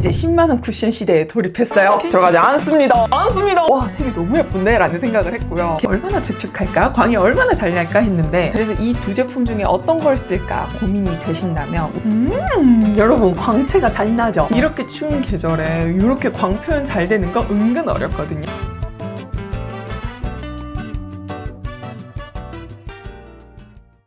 이제 10만원 쿠션 시대에 돌입했어요. 들어가지 않습니다. 와, 색이 너무 예쁜데? 라는 생각을 했고요. 얼마나 촉촉할까? 광이 얼마나 잘 날까? 했는데 그래서 이 두 제품 중에 어떤 걸 쓸까 고민이 되신다면 여러분, 광채가 잘 나죠? 이렇게 추운 계절에 이렇게 광 표현 잘 되는 거 은근 어렵거든요.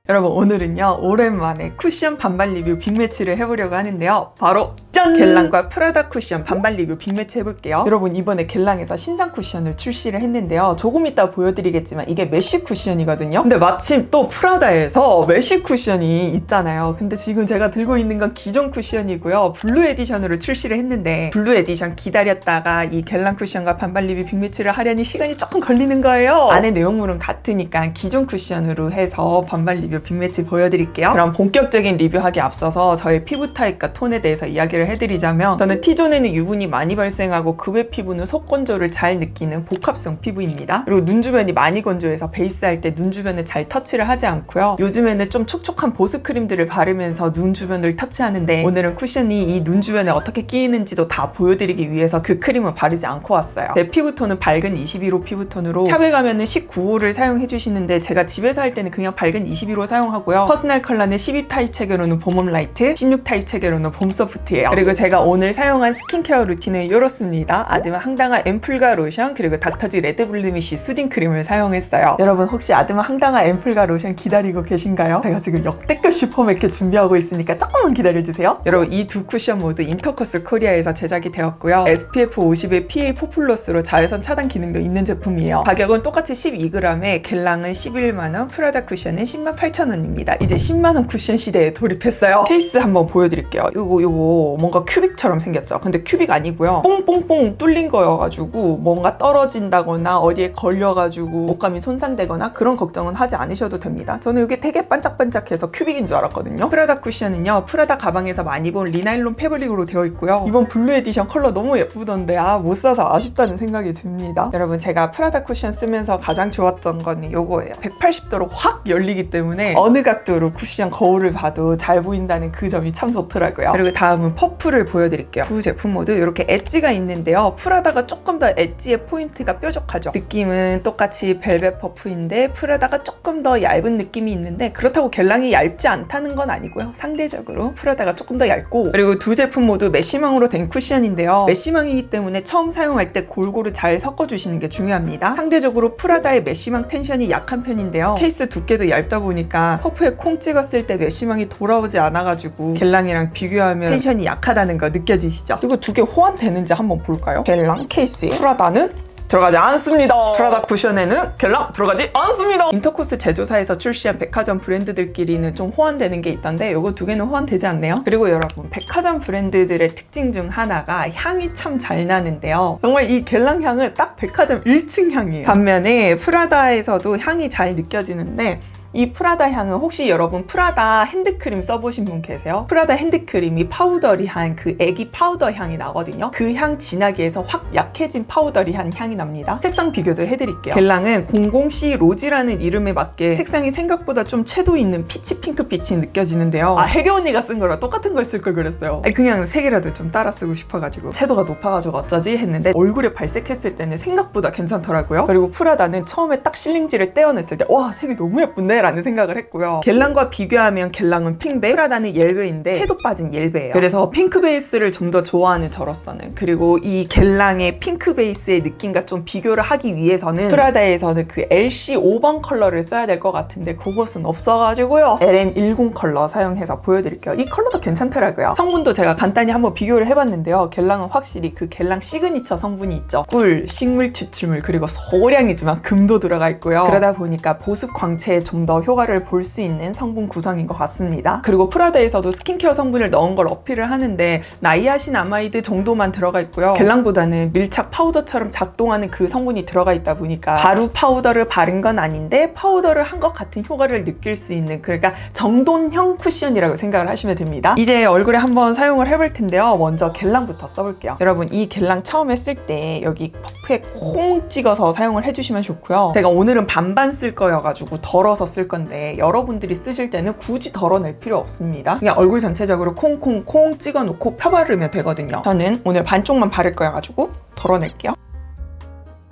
여러분, 오늘은요 오랜만에 쿠션 반발 리뷰 빅매치를 해보려고 하는데요. 바로 짠! 겔랑과 프라다 쿠션 반발 리뷰 빅매치 해볼게요. 여러분, 이번에 겔랑에서 신상 쿠션을 출시를 했는데요. 조금 이따 보여드리겠지만 이게 메쉬 쿠션이거든요. 근데 마침 또 프라다에서 메쉬 쿠션이 있잖아요. 근데 지금 제가 들고 있는 건 기존 쿠션이고요. 블루 에디션으로 출시를 했는데 블루 에디션 기다렸다가 이 겔랑 쿠션과 반발 리뷰 빅매치를 하려니 시간이 조금 걸리는 거예요. 안에 내용물은 같으니까 기존 쿠션으로 해서 반발 리뷰 빅매치 보여드릴게요. 그럼 본격적인 리뷰하기 앞서서 저의 피부 타입과 톤에 대해서 이야기를 해드리자면, 저는 T존에는 유분이 많이 발생하고 그 외 피부는 속건조를 잘 느끼는 복합성 피부입니다. 그리고 눈 주변이 많이 건조해서 베이스할 때 눈 주변에 잘 터치를 하지 않고요. 요즘에는 좀 촉촉한 보습 크림들을 바르면서 눈 주변을 터치하는데, 오늘은 쿠션이 이 눈 주변에 어떻게 끼이는지도 다 보여드리기 위해서 그 크림을 바르지 않고 왔어요. 제 피부톤은 밝은 21호 피부톤으로 샵에 가면은 19호를 사용해주시는데 제가 집에서 할 때는 그냥 밝은 21호 사용하고요. 퍼스널 컬러는 12 타입 체계로는 봄웜 라이트, 16 타입 체계로는 봄 소프트예요. 그리고 제가 오늘 사용한 스킨케어 루틴은 이렇습니다. 아드마 항당화 앰플과 로션, 그리고 닥터지 레드 블루미쉬 수딩 크림을 사용했어요. 여러분, 혹시 아드마 항당화 앰플과 로션 기다리고 계신가요? 제가 지금 역대급 슈퍼매켓 준비하고 있으니까 조금만 기다려주세요. 여러분, 이 두 쿠션 모두 인터커스 코리아에서 제작이 되었고요. SPF 50의 PA4+로 자외선 차단 기능도 있는 제품이에요. 가격은 똑같이 12g에 겔랑은 11만원, 프라다 쿠션은 108,000원입니다. 이제 10만원 쿠션 시대에 돌입했어요. 케이스 한번 보여드릴게요. 요거 뭔가 큐빅처럼 생겼죠? 근데 큐빅 아니고요. 뽕뽕뽕 뚫린 거여가지고 뭔가 떨어진다거나 어디에 걸려가지고 옷감이 손상되거나 그런 걱정은 하지 않으셔도 됩니다. 저는 이게 되게 반짝반짝해서 큐빅인 줄 알았거든요. 프라다 쿠션은요, 프라다 가방에서 많이 본 리나일론 패브릭으로 되어 있고요. 이번 블루 에디션 컬러 너무 예쁘던데 못 사서 아쉽다는 생각이 듭니다. 여러분, 제가 프라다 쿠션 쓰면서 가장 좋았던 건 요거예요. 180도로 확 열리기 때문에 어느 각도로 쿠션 거울을 봐도 잘 보인다는 그 점이 참 좋더라고요. 그리고 다음은 퍼프를 보여드릴게요. 두 제품 모두 이렇게 엣지가 있는데요. 프라다가 조금 더 엣지의 포인트가 뾰족하죠. 느낌은 똑같이 벨벳 퍼프인데 프라다가 조금 더 얇은 느낌이 있는데, 그렇다고 겔랑이 얇지 않다는 건 아니고요. 상대적으로 프라다가 조금 더 얇고, 그리고 두 제품 모두 메쉬망으로 된 쿠션인데요. 메쉬망이기 때문에 처음 사용할 때 골고루 잘 섞어주시는 게 중요합니다. 상대적으로 프라다의 메쉬망 텐션이 약한 편인데요. 케이스 두께도 얇다 보니까 퍼프에 콩 찍었을 때 메쉬망이 돌아오지 않아가지고 겔랑이랑 비교하면 텐션이 약하다는 거 느껴지시죠? 이거 두 개 호환되는지 한번 볼까요? 겔랑 케이스에 프라다는 들어가지 않습니다. 프라다 쿠션에는 겔랑 들어가지 않습니다. 인터코스 제조사에서 출시한 백화점 브랜드들끼리는 좀 호환되는 게 있던데 요거 두 개는 호환되지 않네요. 그리고 여러분, 백화점 브랜드들의 특징 중 하나가 향이 참 잘 나는데요. 정말 이 겔랑 향은 딱 백화점 1층 향이에요. 반면에 프라다에서도 향이 잘 느껴지는데, 이 프라다 향은 혹시 여러분 프라다 핸드크림 써보신 분 계세요? 프라다 핸드크림이 파우더리한 그 애기 파우더 향이 나거든요. 그 향 진하게 해서 확 약해진 파우더리한 향이 납니다. 색상 비교도 해드릴게요. 겔랑은 00C 로지라는 이름에 맞게 색상이 생각보다 좀 채도 있는 피치 핑크 빛이 느껴지는데요. 혜교 언니가 쓴 거랑 똑같은 걸 쓸 걸 그랬어요. 그냥 색이라도 좀 따라 쓰고 싶어가지고 채도가 높아가지고 어쩌지 했는데, 얼굴에 발색했을 때는 생각보다 괜찮더라고요. 그리고 프라다는 처음에 딱 실링지를 떼어냈을 때 와, 색이 너무 예쁜데? 라는 생각을 했고요. 겔랑과 비교하면 겔랑은 핑베, 프라다는 옐베인데 채도 빠진 옐베예요. 그래서 핑크 베이스를 좀 더 좋아하는 저로서는, 그리고 이 겔랑의 핑크 베이스의 느낌과 좀 비교를 하기 위해서는 프라다에서는 그 LC 5번 컬러를 써야 될 것 같은데 그것은 없어가지고요. LN10 컬러 사용해서 보여드릴게요. 이 컬러도 괜찮더라고요. 성분도 제가 간단히 한번 비교를 해봤는데요. 겔랑은 확실히 그 겔랑 시그니처 성분이 있죠. 꿀, 식물 추출물, 그리고 소량이지만 금도 들어가 있고요. 그러다 보니까 보습 광채에 좀 더 효과를 볼 수 있는 성분 구성인 것 같습니다. 그리고 프라다에서도 스킨케어 성분을 넣은 걸 어필을 하는데 나이아신아마이드 정도만 들어가 있고요. 겔랑보다는 밀착 파우더처럼 작동하는 그 성분이 들어가 있다 보니까 바로 파우더를 바른 건 아닌데 파우더를 한 것 같은 효과를 느낄 수 있는, 그러니까 정돈형 쿠션이라고 생각을 하시면 됩니다. 이제 얼굴에 한번 사용을 해볼 텐데요. 먼저 겔랑부터 써볼게요. 여러분, 이 겔랑 처음에 쓸 때 여기 퍼프에 콩 찍어서 사용을 해주시면 좋고요. 제가 오늘은 반반 쓸 거여가지고 덜어서 쓸 건데 여러분들이 쓰실 때는 굳이 덜어낼 필요 없습니다. 그냥 얼굴 전체적으로 콩콩콩 찍어놓고 펴바르면 되거든요. 저는 오늘 반쪽만 바를 거여가지고 덜어낼게요.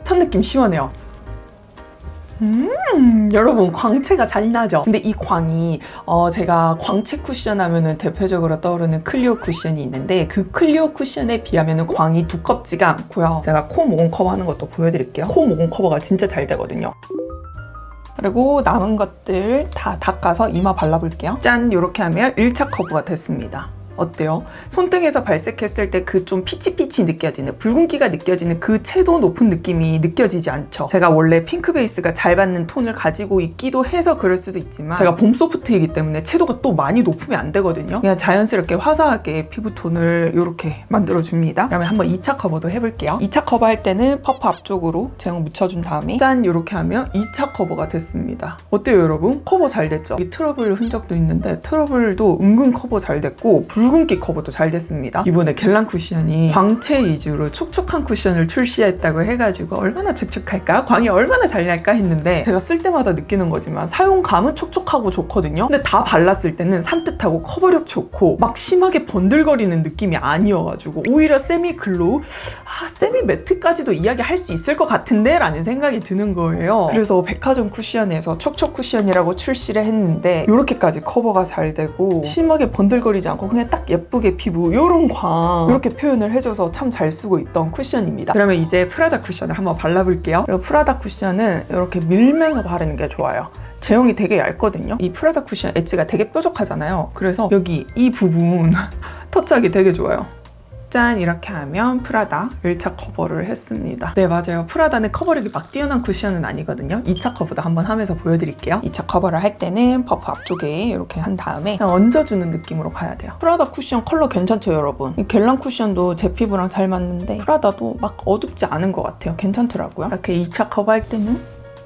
첫 느낌 시원해요. 여러분 광채가 잘 나죠? 근데 이 광이 제가 광채 쿠션 하면은 대표적으로 떠오르는 클리오 쿠션이 있는데 그 클리오 쿠션에 비하면은 광이 두껍지가 않고요. 제가 코 모공 커버하는 것도 보여드릴게요. 코 모공 커버가 진짜 잘 되거든요. 그리고 남은 것들 다 닦아서 이마 발라볼게요. 짠! 이렇게 하면 1차 커버가 됐습니다. 어때요? 손등에서 발색했을 때 그 좀 피치피치 느껴지는 붉은기가 느껴지는 그 채도 높은 느낌이 느껴지지 않죠? 제가 원래 핑크 베이스가 잘 받는 톤을 가지고 있기도 해서 그럴 수도 있지만 제가 봄 소프트이기 때문에 채도가 또 많이 높으면 안 되거든요. 그냥 자연스럽게 화사하게 피부톤을 이렇게 만들어줍니다. 그러면 한번 2차 커버도 해볼게요. 2차 커버 할 때는 퍼프 앞쪽으로 제형 묻혀준 다음에 짠! 이렇게 하면 2차 커버가 됐습니다. 어때요 여러분? 커버 잘 됐죠? 이 트러블 흔적도 있는데 트러블도 은근 커버 잘 됐고 붉은기 커버도 잘 됐습니다. 이번에 겔랑 쿠션이 광채 위주로 촉촉한 쿠션을 출시했다고 해가지고 얼마나 촉촉할까? 광이 얼마나 잘 날까 했는데 제가 쓸 때마다 느끼는 거지만 사용감은 촉촉하고 좋거든요. 근데 다 발랐을 때는 산뜻하고 커버력 좋고 막 심하게 번들거리는 느낌이 아니어가지고 오히려 세미 글로우? 세미 매트까지도 이야기할 수 있을 것 같은데? 라는 생각이 드는 거예요. 그래서 백화점 쿠션에서 촉촉 쿠션이라고 출시를 했는데 이렇게까지 커버가 잘 되고 심하게 번들거리지 않고 그냥 딱 예쁘게 피부 요런 광 이렇게 표현을 해줘서 참 잘 쓰고 있던 쿠션입니다. 그러면 이제 프라다 쿠션을 한번 발라볼게요. 그리고 프라다 쿠션은 이렇게 밀면서 바르는 게 좋아요. 제형이 되게 얇거든요. 이 프라다 쿠션 엣지가 되게 뾰족하잖아요. 그래서 여기 이 부분 터치하기 되게 좋아요. 짠! 이렇게 하면 프라다 1차 커버를 했습니다. 네, 맞아요. 프라다는 커버력이 막 뛰어난 쿠션은 아니거든요. 2차 커버도 한번 하면서 보여드릴게요. 2차 커버를 할 때는 퍼프 앞쪽에 이렇게 한 다음에 그냥 얹어주는 느낌으로 가야 돼요. 프라다 쿠션 컬러 괜찮죠, 여러분? 이 겔랑 쿠션도 제 피부랑 잘 맞는데 프라다도 막 어둡지 않은 것 같아요. 괜찮더라고요. 이렇게 2차 커버 할 때는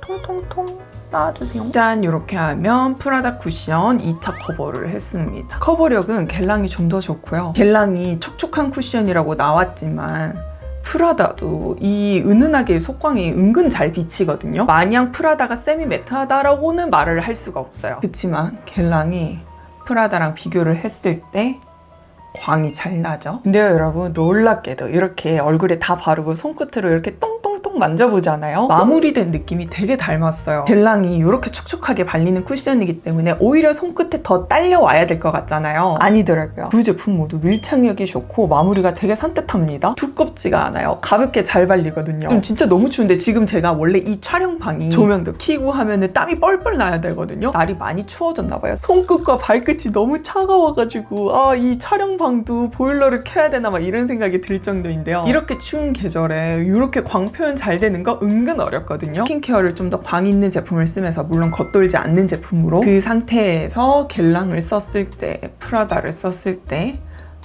통통통 쌓아주세요. 짠! 이렇게 하면 프라다 쿠션 2차 커버를 했습니다. 커버력은 겔랑이 좀 더 좋고요. 겔랑이 촉촉한 쿠션이라고 나왔지만 프라다도 이 은은하게 속광이 은근 잘 비치거든요. 마냥 프라다가 세미 매트하다라고는 말을 할 수가 없어요. 그치만 겔랑이 프라다랑 비교를 했을 때 광이 잘 나죠? 근데요 여러분, 놀랍게도 이렇게 얼굴에 다 바르고 손끝으로 이렇게 똥똥똥 만져보잖아요. 마무리된 느낌이 되게 닮았어요. 겔랑이 이렇게 촉촉하게 발리는 쿠션이기 때문에 오히려 손끝에 더 딸려와야 될 것 같잖아요. 아니더라고요. 두 제품 모두 밀착력이 좋고 마무리가 되게 산뜻합니다. 두껍지가 않아요. 가볍게 잘 발리거든요. 좀 진짜 너무 추운데 지금 제가 원래 이 촬영방이 조명도 켜고 하면은 땀이 뻘뻘 나야 되거든요. 날이 많이 추워졌나 봐요. 손끝과 발끝이 너무 차가워가지고 이 촬영방도 보일러를 켜야 되나 막 이런 생각이 들 정도인데요. 이렇게 추운 계절에 이렇게 광 표현 잘 되는 거 은근 어렵거든요. 스킨케어를 좀 더 광 있는 제품을 쓰면서 물론 겉돌지 않는 제품으로 그 상태에서 겔랑을 썼을 때 프라다를 썼을 때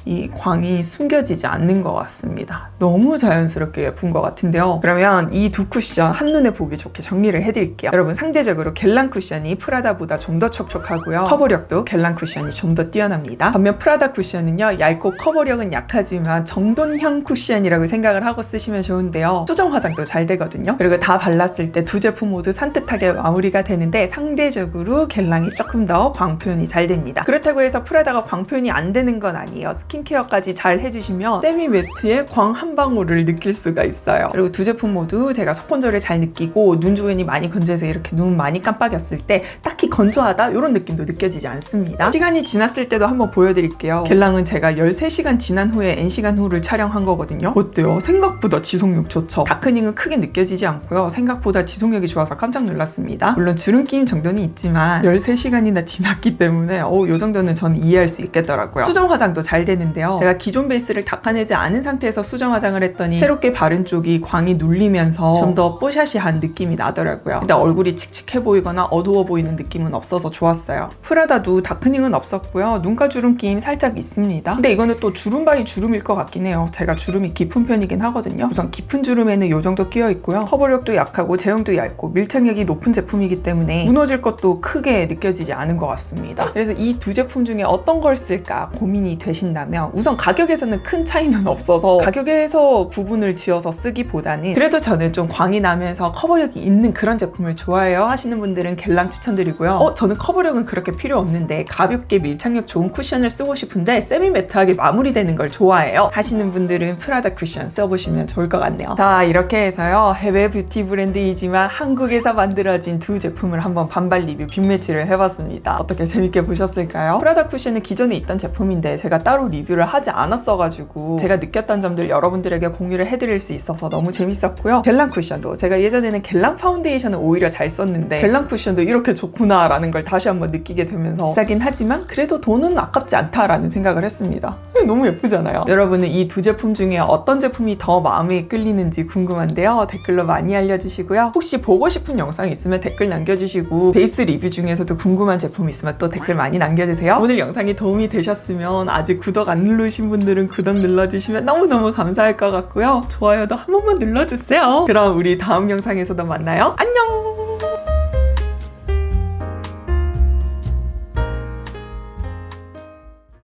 이 광이 숨겨지지 않는 것 같습니다. 너무 자연스럽게 예쁜 것 같은데요. 그러면 이 두 쿠션 한눈에 보기 좋게 정리를 해드릴게요. 여러분, 상대적으로 겔랑 쿠션이 프라다보다 좀 더 촉촉하고요. 커버력도 겔랑 쿠션이 좀 더 뛰어납니다. 반면 프라다 쿠션은요, 얇고 커버력은 약하지만 정돈형 쿠션이라고 생각을 하고 쓰시면 좋은데요. 수정 화장도 잘 되거든요. 그리고 다 발랐을 때 두 제품 모두 산뜻하게 마무리가 되는데 상대적으로 겔랑이 조금 더 광 표현이 잘 됩니다. 그렇다고 해서 프라다가 광 표현이 안 되는 건 아니에요. 스킨케어까지 잘 해주시면 세미 매트의 광 한 방울을 느낄 수가 있어요. 그리고 두 제품 모두 제가 속건조를 잘 느끼고 눈 주변이 많이 건조해서 이렇게 눈 많이 깜빡였을 때 딱히 건조하다 이런 느낌도 느껴지지 않습니다. 시간이 지났을 때도 한번 보여드릴게요. 겔랑은 제가 13시간 지난 후에 N시간 후를 촬영한 거거든요. 어때요? 생각보다 지속력 좋죠? 다크닝은 크게 느껴지지 않고요. 생각보다 지속력이 좋아서 깜짝 놀랐습니다. 물론 주름 끼임 정도는 있지만 13시간이나 지났기 때문에 이 정도는 저는 이해할 수 있겠더라고요. 수정 화장도 잘 되는데요. 제가 기존 베이스를 닦아내지 않은 상태에서 수정 화장을 했더니 새롭게 바른 쪽이 광이 눌리면서 좀 더 뽀샤시한 느낌이 나더라고요. 근데 얼굴이 칙칙해 보이거나 어두워 보이는 느낌은 없어서 좋았어요. 프라다도 다크닝은 없었고요. 눈가 주름 끼임 살짝 있습니다. 근데 이거는 또 주름 바이 주름일 것 같긴 해요. 제가 주름이 깊은 편이긴 하거든요. 우선 깊은 주름에는 이 정도 끼어 있고요. 커버력도 약하고 제형도 얇고 밀착력이 높은 제품이기 때문에 무너질 것도 크게 느껴지지 않은 것 같습니다. 그래서 이 두 제품 중에 어떤 걸 쓸까 고민이 되신다면 뭐냐면 우선 가격에서는 큰 차이는 없어서 가격에서 구분을 지어서 쓰기보다는 그래도 저는 좀 광이 나면서 커버력이 있는 그런 제품을 좋아해요 하시는 분들은 겔랑 추천드리고요. 저는 커버력은 그렇게 필요 없는데 가볍게 밀착력 좋은 쿠션을 쓰고 싶은데 세미 매트하게 마무리되는 걸 좋아해요 하시는 분들은 프라다 쿠션 써보시면 좋을 것 같네요. 자, 이렇게 해서요, 해외 뷰티 브랜드이지만 한국에서 만들어진 두 제품을 한번 반발 리뷰 빅매치를 해봤습니다. 어떻게 재밌게 보셨을까요? 프라다 쿠션은 기존에 있던 제품인데 제가 따로 리뷰를 하지 않았어가지고 제가 느꼈던 점들 여러분들에게 공유를 해드릴 수 있어서 너무 재밌었고요. 겔랑 쿠션도 제가 예전에는 겔랑 파운데이션을 오히려 잘 썼는데 겔랑 쿠션도 이렇게 좋구나 라는 걸 다시 한번 느끼게 되면서 비싸긴 하지만 그래도 돈은 아깝지 않다라는 생각을 했습니다. 너무 예쁘잖아요. 여러분은 이 두 제품 중에 어떤 제품이 더 마음에 끌리는지 궁금한데요. 댓글로 많이 알려주시고요. 혹시 보고 싶은 영상 있으면 댓글 남겨주시고 베이스 리뷰 중에서도 궁금한 제품 있으면 또 댓글 많이 남겨주세요. 오늘 영상이 도움이 되셨으면 아직 구독 안 누르신 분들은 구독 눌러주시면 너무너무 감사할 것 같고요. 좋아요도 한 번만 눌러주세요. 그럼 우리 다음 영상에서도 만나요. 안녕!